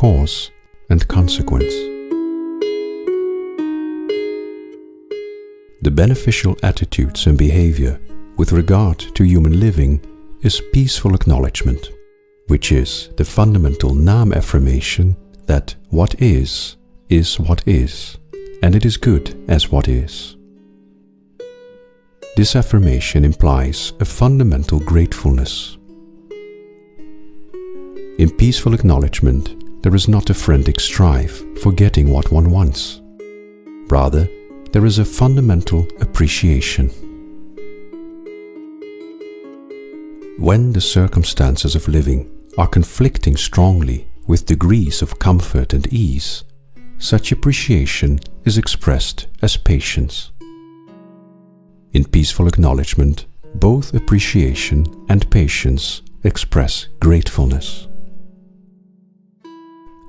cause and consequence. The beneficial attitudes and behavior with regard to human living is peaceful acknowledgement, which is the fundamental Nam affirmation that what is what is, and it is good as what is. This affirmation implies a fundamental gratefulness. In peaceful acknowledgement, there is not a frantic strive for getting what one wants. Rather, there is a fundamental appreciation. When the circumstances of living are conflicting strongly with degrees of comfort and ease, such appreciation is expressed as patience. In peaceful acknowledgement, both appreciation and patience express gratefulness.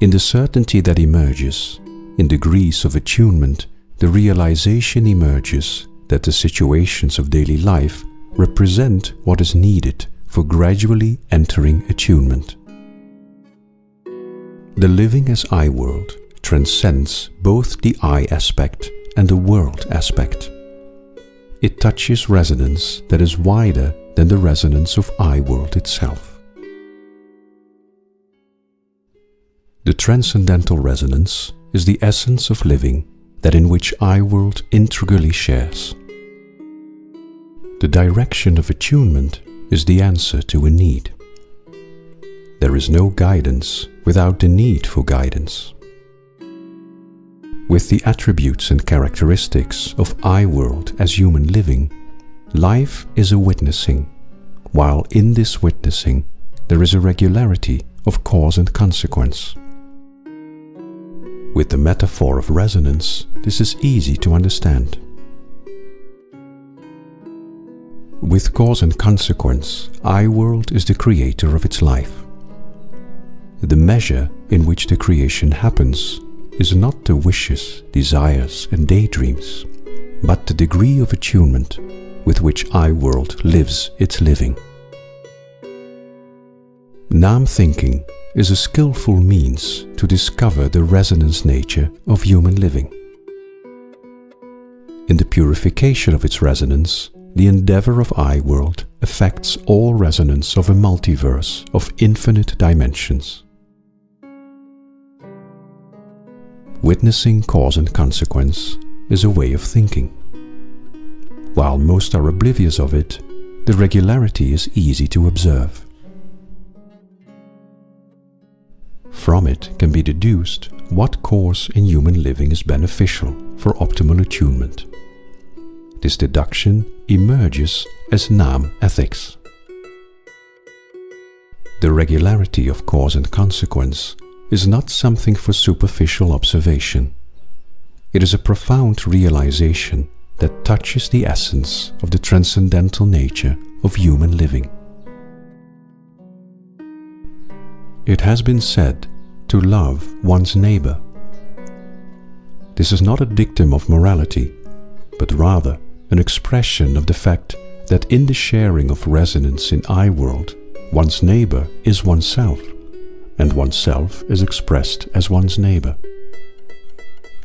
In the certainty that emerges, in degrees of attunement, the realization emerges that the situations of daily life represent what is needed for gradually entering attunement. The living as I world transcends both the I aspect and the world aspect. It touches resonance that is wider than the resonance of I world itself. The transcendental resonance is the essence of living that in which I world integrally shares. The direction of attunement is the answer to a need. There is no guidance without the need for guidance. With the attributes and characteristics of I world as human living, life is a witnessing, while in this witnessing there is a regularity of cause and consequence. With the metaphor of resonance, this is easy to understand. With cause and consequence, I world is the creator of its life. The measure in which the creation happens is not the wishes, desires and daydreams, but the degree of attunement with which I world lives its living. Nam thinking is a skillful means to discover the resonance nature of human living. In the purification of its resonance, the endeavor of I world affects all resonance of a multiverse of infinite dimensions. Witnessing cause and consequence is a way of thinking. While most are oblivious of it, the regularity is easy to observe. From it can be deduced what course in human living is beneficial for optimal attunement. This deduction emerges as Nam ethics. The regularity of cause and consequence is not something for superficial observation. It is a profound realization that touches the essence of the transcendental nature of human living. It has been said to love one's neighbor. This is not a dictum of morality, but rather an expression of the fact that in the sharing of resonance in I world, one's neighbor is oneself, and oneself is expressed as one's neighbor.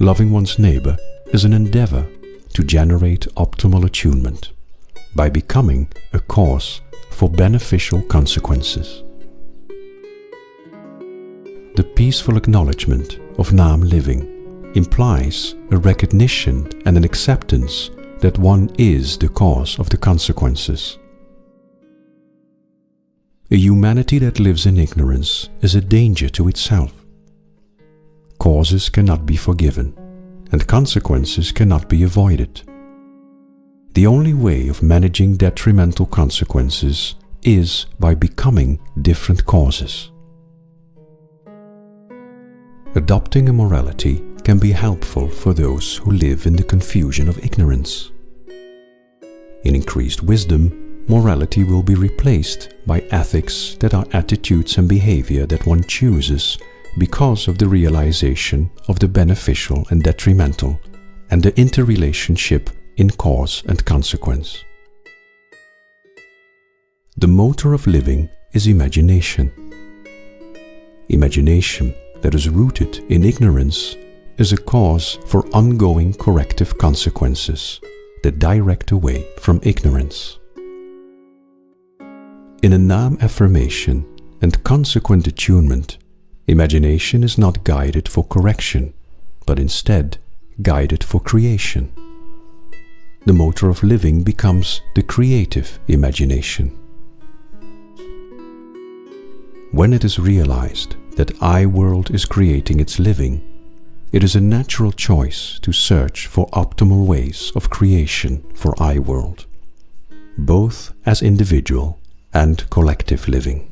Loving one's neighbor is an endeavor to generate optimal attunement by becoming a cause for beneficial consequences. The peaceful acknowledgement of Nam living implies a recognition and an acceptance that one is the cause of the consequences. A humanity that lives in ignorance is a danger to itself. Causes cannot be forgiven, and consequences cannot be avoided. The only way of managing detrimental consequences is by becoming different causes. Adopting a morality can be helpful for those who live in the confusion of ignorance. In increased wisdom, morality will be replaced by ethics that are attitudes and behavior that one chooses because of the realization of the beneficial and detrimental and the interrelationship in cause and consequence. The motor of living is imagination. Imagination that is rooted in ignorance is a cause for ongoing corrective consequences that direct away from ignorance. In a Nam affirmation and consequent attunement, imagination is not guided for correction, but instead guided for creation. The motor of living becomes the creative imagination. When it is realized that I-world is creating its living, it is a natural choice to search for optimal ways of creation for I-world, both as individual and collective living.